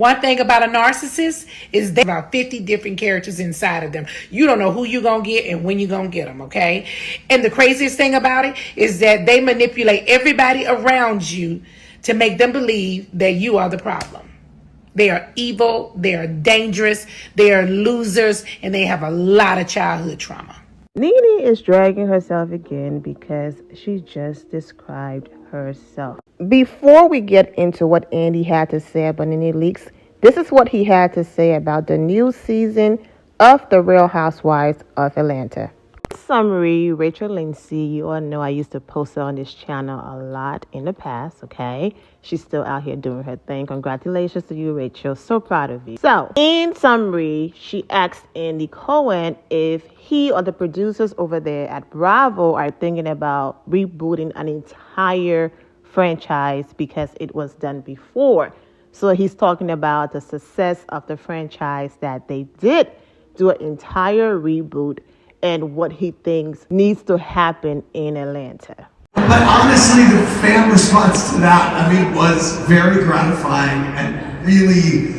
One thing about a narcissist is they have about 50 different characters inside of them. You don't know who you're going to get and when you're going to get them, okay? And the craziest thing about it is that they manipulate everybody around you to make them believe that you are the problem. They are evil, they are dangerous, they are losers, and they have a lot of childhood trauma. Nene is dragging herself again because she just described herself. Before we get into what Andy had to say about Nene Leakes, this is what he had to say about the new season of The Real Housewives of Atlanta. Summary, Rachel Lindsay, you all know I used to post her on this channel a lot in the past, okay? She's still out here doing her thing. Congratulations to you, Rachel. So proud of you. So, in summary, she asked Andy Cohen if he or the producers over there at Bravo are thinking about rebooting an entire franchise because it was done before. So he's talking about the success of the franchise that they did do an entire reboot and what he thinks needs to happen in Atlanta. But honestly, the fan response to that, was very gratifying and really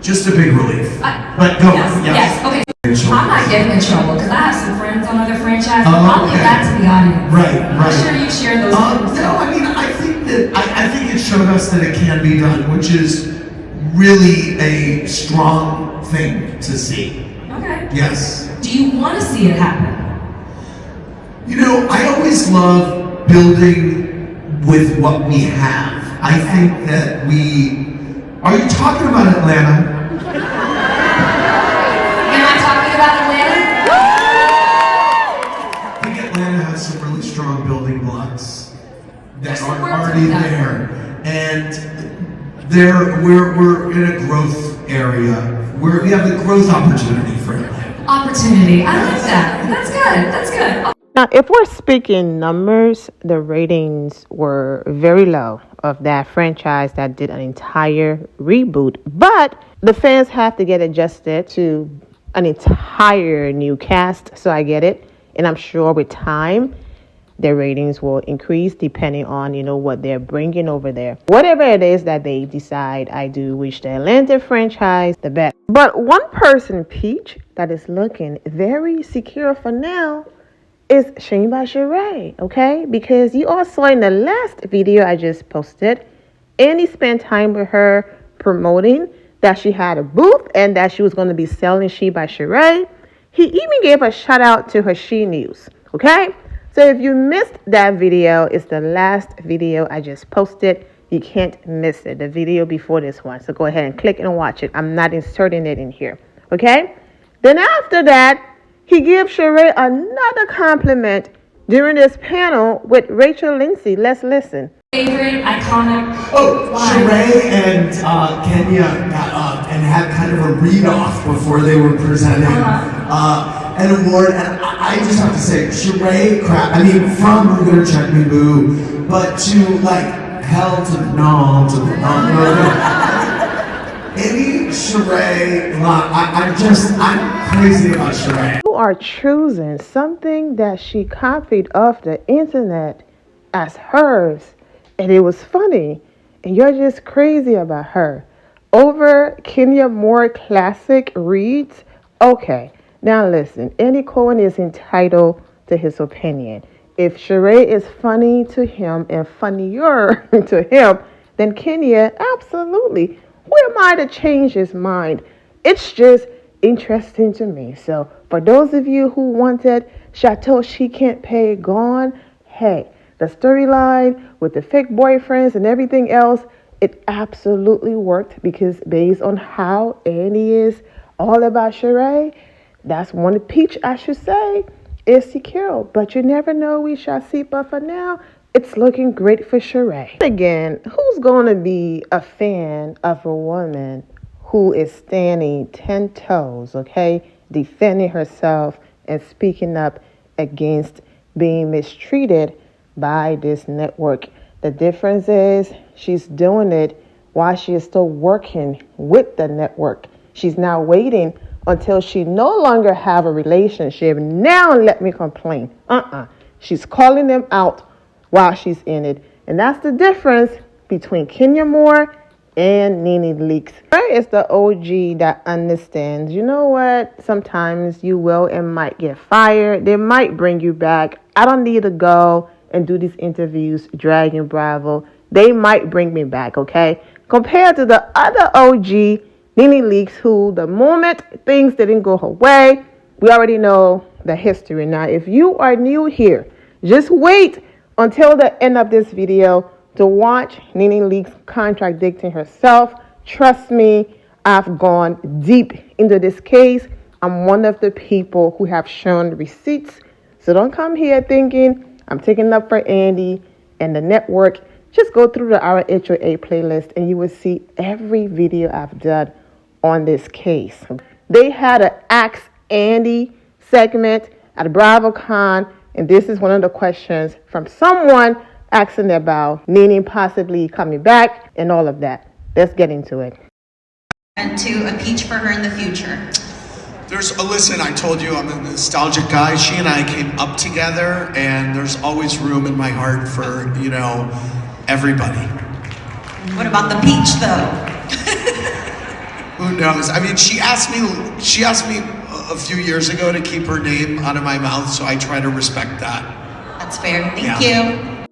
just a big relief. But go on. Yes, okay. I'm not getting in trouble because I have some friends on other franchises. I'll leave that to the audience. Right. I'm sure you share those things. No, I think it showed us that it can be done, which is really a strong thing to see. Okay. Yes. Do you want to see it happen? I always love building with what we have. I think that are you talking about Atlanta? Am I talking about Atlanta? I think Atlanta has some really strong building blocks that are already there. And we're in a growth area. We have the growth opportunity for Atlanta. Opportunity. I like that. That's good. That's good. Now, if we're speaking numbers, the ratings were very low of that franchise that did an entire reboot. But the fans have to get adjusted to an entire new cast. So I get it. And I'm sure with time, their ratings will increase depending on, what they're bringing over there. Whatever it is that they decide, I do wish the Atlanta franchise the best. But one person, Peach, that is looking very secure for now is Shane by Sheree, okay? Because you all saw in the last video I just posted, Andy spent time with her promoting that she had a booth and that she was going to be selling She by Sheree. He even gave a shout out to her She News, okay? So if you missed that video, it's the last video I just posted. You can't miss it, the video before this one. So go ahead and click and watch it. I'm not inserting it in here, okay? Then after that, he gives Sheree another compliment during this panel with Rachel Lindsay. Let's listen. Favorite iconic. Sheree and Kenya got up and had kind of a read-off before they were presenting an award. And I just have to say, Sheree, from We're Gonna Check Me Boo, but to hell to the no, to the no. Any Sheree, I'm crazy about Sheree. You are choosing something that she copied off the internet as hers, and it was funny, and you're just crazy about her. Over Kenya Moore classic reads, okay, now listen, Andy Cohen is entitled to his opinion. If Sheree is funny to him and funnier to him than Kenya, absolutely. Who am I to change his mind? It's just interesting to me. So for those of you who wanted Chateau She Can't Pay gone, hey, the storyline with the fake boyfriends and everything else, it absolutely worked because based on how Andy is all about Sheree, that's one Peach, I should say, is secure. But you never know, we shall see. But for now, it's looking great for Sheree. Again, who's going to be a fan of a woman who is standing 10 toes, okay, defending herself and speaking up against being mistreated by this network? The difference is she's doing it while she is still working with the network. She's now waiting until she no longer have a relationship. Now let me complain. She's calling them out while she's in it. And that's the difference between Kenya Moore and Nene Leakes. Sheree is the OG that understands, you know what, sometimes you will and might get fired. They might bring you back. I don't need to go and do these interviews, dragging Bravo. They might bring me back, okay? Compared to the other OG, Nene Leakes, who the moment things didn't go her way, we already know the history. Now, if you are new here, just wait until the end of this video to watch Nene Leakes contradicting herself. Trust me, I've gone deep into this case. I'm one of the people who have shown receipts. So don't come here thinking I'm taking up for Andy and the network. Just go through the RHOA playlist and you will see every video I've done on this case. They had an Ask Andy segment at BravoCon, and this is one of the questions from someone asking about Nene possibly coming back and all of that. Let's get into it. And to a peach for her in the future. Listen, I told you I'm a nostalgic guy. She and I came up together, and there's always room in my heart for, everybody. What about the peach, though? Who knows? I mean, she asked me a few years ago to keep her name out of my mouth, so I try to respect that. That's fair. Thank you.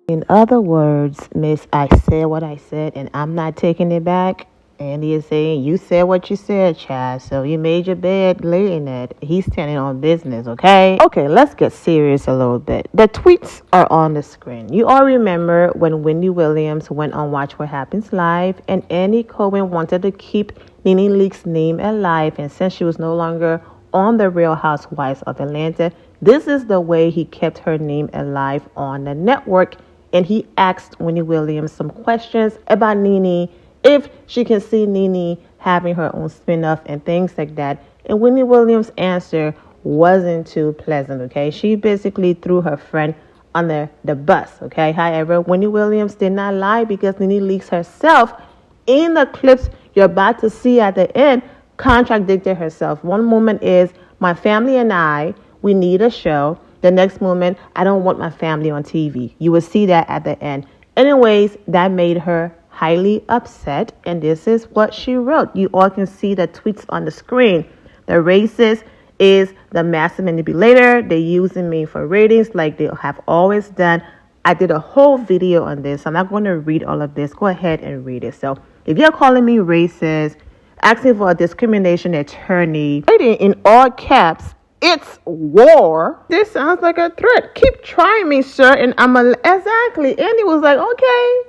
In other words, Miss, I said what I said, and I'm not taking it back. Andy is saying, you said what you said, Chad, so you made your bed, lay in it. He's standing on business, okay? Okay, let's get serious a little bit. The tweets are on the screen. You all remember when Wendy Williams went on Watch What Happens Live, and Andy Cohen wanted to keep Nene Leakes' name alive, and since she was no longer on the Real Housewives of Atlanta, this is the way he kept her name alive on the network, and he asked Wendy Williams some questions about Nene, if she can see Nene having her own spin-off and things like that. And Wendy Williams' answer wasn't too pleasant, okay? She basically threw her friend under the bus, okay? However, Wendy Williams did not lie because Nene Leakes herself, in the clips you're about to see at the end, contradicted herself. One moment is, my family and I, we need a show. The next moment, I don't want my family on TV. You will see that at the end. Anyways, that made her highly upset, and this is what she wrote. You all can see the tweets on the screen. The racist is the master manipulator. They're using me for ratings like they have always done. I did a whole video on this. I'm not going to read all of this. Go ahead and read it. So if you're calling me racist, asking for a discrimination attorney, writing in all caps, it's war. This sounds like a threat. Keep trying me, sir. And exactly. Andy was like, okay.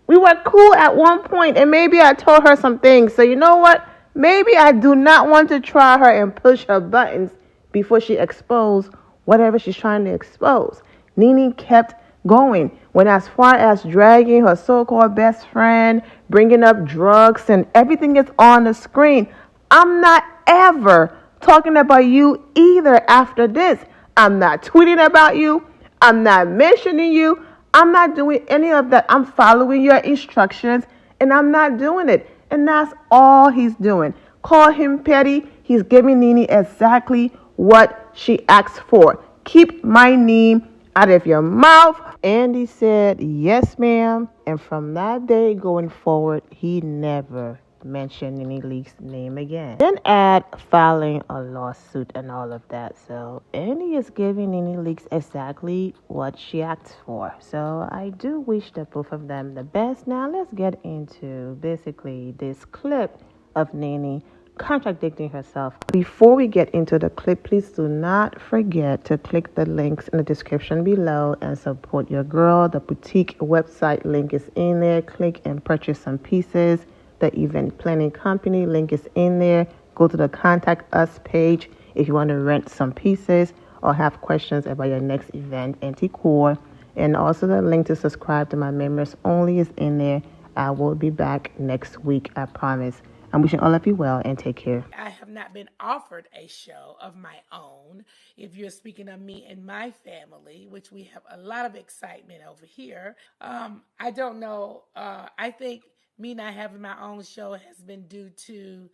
We were cool at one point, and maybe I told her some things. So you know what? Maybe I do not want to try her and push her buttons before she exposed whatever she's trying to expose. Nene kept going. When as far as dragging her so-called best friend, bringing up drugs, and everything is on the screen. I'm not ever talking about you either after this. I'm not tweeting about you. I'm not mentioning you. I'm not doing any of that. I'm following your instructions, and I'm not doing it. And that's all he's doing. Call him petty. He's giving Nene exactly what she asked for. Keep my name out of your mouth. Andy said, yes, ma'am. And from that day going forward, he never mention Nene Leakes' name again. Then add filing a lawsuit and all of that. So Andy is giving Nene Leakes exactly what she asked for. So I do wish that both of them the best. Now let's get into basically this clip of Nene contradicting herself. Before we get into the clip, please do not forget to click the links in the description below and support your girl. The boutique website link is in there. Click and purchase some pieces. The event planning company link is in there. Go to the contact us page if you want to rent some pieces or have questions about your next event and decor. And also the link to subscribe to my members only is in there. I will be back next week, I promise. I'm wishing all of you well and take care. I have not been offered a show of my own. If you're speaking of me and my family, which we have a lot of excitement over here, I don't know. I think me not having my own show has been due to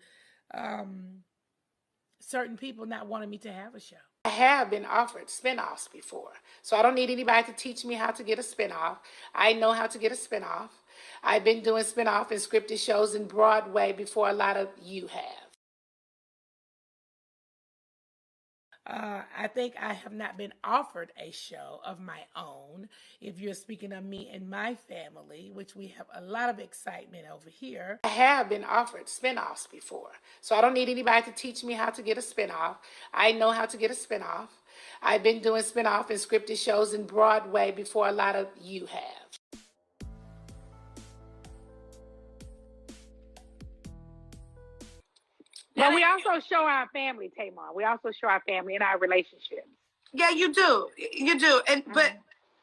certain people not wanting me to have a show. I have been offered spinoffs before, so I don't need anybody to teach me how to get a spinoff. I know how to get a spinoff. I've been doing spin-off and scripted shows in Broadway before a lot of you have. I think I have not been offered a show of my own. If you're speaking of me and my family, which we have a lot of excitement over here, I have been offered spinoffs before. So I don't need anybody to teach me how to get a spinoff. I know how to get a spinoff. I've been doing spinoff and scripted shows in Broadway before a lot of you have. But we also show our family, Tamar. We also show our family in our relationships. Yeah, you do. You do. And but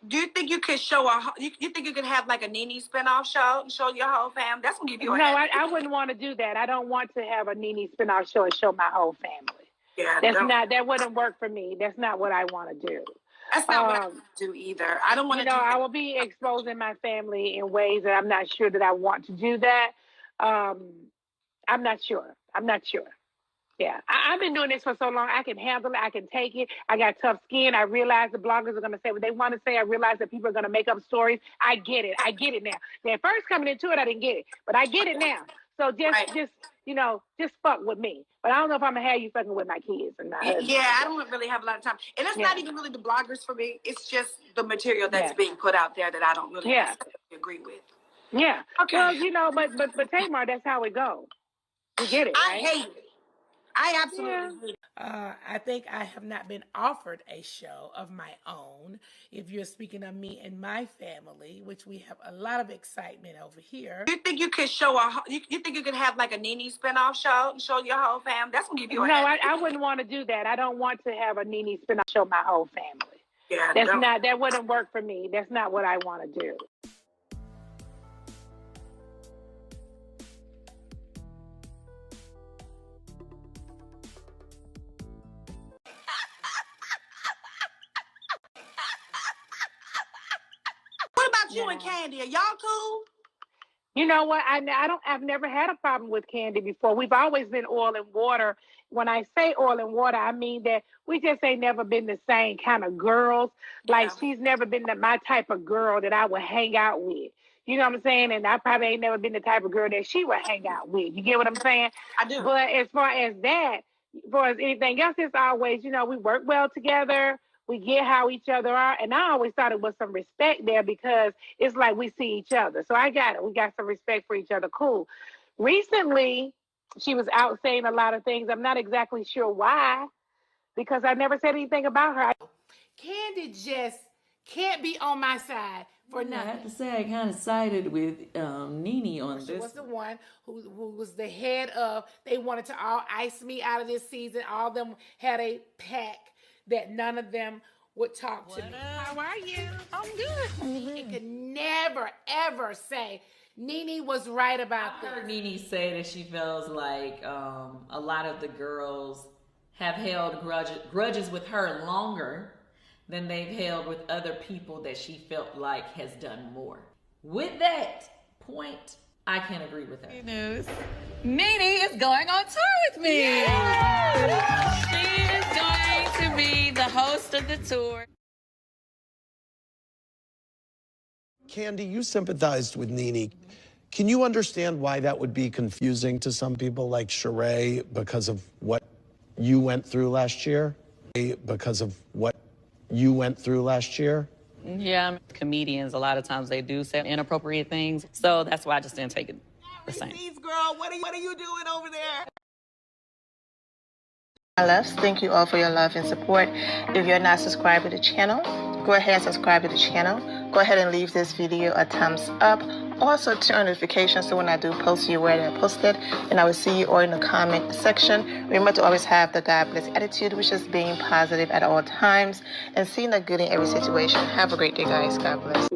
do you think you could show you think you could have like a Nene spinoff show and show your whole family? That's gonna give you No, I wouldn't want to do that. I don't want to have a Nene spinoff show and show my whole family. Yeah, that wouldn't work for me. That's not what I want to do. That's not what I want to do either. I don't want to do that. I will be exposing my family in ways that I'm not sure that I want to do that. I'm not sure. Yeah, I've been doing this for so long. I can handle it. I can take it. I got tough skin. I realize the bloggers are going to say what they want to say. I realize that people are going to make up stories. I get it. I get it now. At first coming into it, I didn't get it, but I get it now. So just fuck with me. But I don't know if I'm going to have you fucking with my kids or not. Yeah, I don't really have a lot of time. And it's not even really the bloggers for me. It's just the material that's being put out there that I don't really agree with. Yeah. Okay. Well, but Tamar, that's how it goes. You get it, right? I hate it. I absolutely hate it. I think I have not been offered a show of my own. If you're speaking of me and my family, which we have a lot of excitement over here. You think you could you think you could have like a Nene spinoff show and show your whole family? That's gonna give you I wouldn't want to do that. I don't want to have a Nene spinoff show my whole family. Yeah, that wouldn't work for me. That's not what I want to do. What about you and Candy? Are y'all cool? You know what? I've never had a problem with Candy before. We've always been oil and water. When I say oil and water, I mean that we just ain't never been the same kind of girls. Like she's never been my type of girl that I would hang out with. You know what I'm saying? And I probably ain't never been the type of girl that she would hang out with. You get what I'm saying? I do. But as far as anything else, it's always, we work well together. We get how each other are. And I always thought it was some respect there because it's like we see each other. So I got it. We got some respect for each other. Cool. Recently, she was out saying a lot of things. I'm not exactly sure why, because I never said anything about her. Candy just can't be on my side for nothing. I have to say, I kind of sided with Nene on this. She was the one who was the head of, they wanted to all ice me out of this season. All of them had a pact that none of them would talk to me. How are you? I'm good. It could never, ever say, Nene was right about this. I heard Nene say that she feels like a lot of the girls have held grudges with her longer than they've held with other people that she felt like has done more. With that point, I can agree with her. Good news. Nene is going on tour with me. She is going to be the host of the tour. Candy, you sympathized with Nene. Can you understand why that would be confusing to some people like Sheree because of what you went through last year? Because of what you went through last year? Yeah, comedians, a lot of times they do say inappropriate things. So that's why I just didn't take it the same. Girl, what are you doing over there? My loves, thank you all for your love and support. If you're not subscribed to the channel, go ahead and subscribe to the channel. Go ahead and leave this video a thumbs up. Also turn on notifications so when I do post, you're aware that I posted. And I will see you all in the comment section. Remember to always have the God bless attitude, which is being positive at all times and seeing the good in every situation. Have a great day, guys. God bless.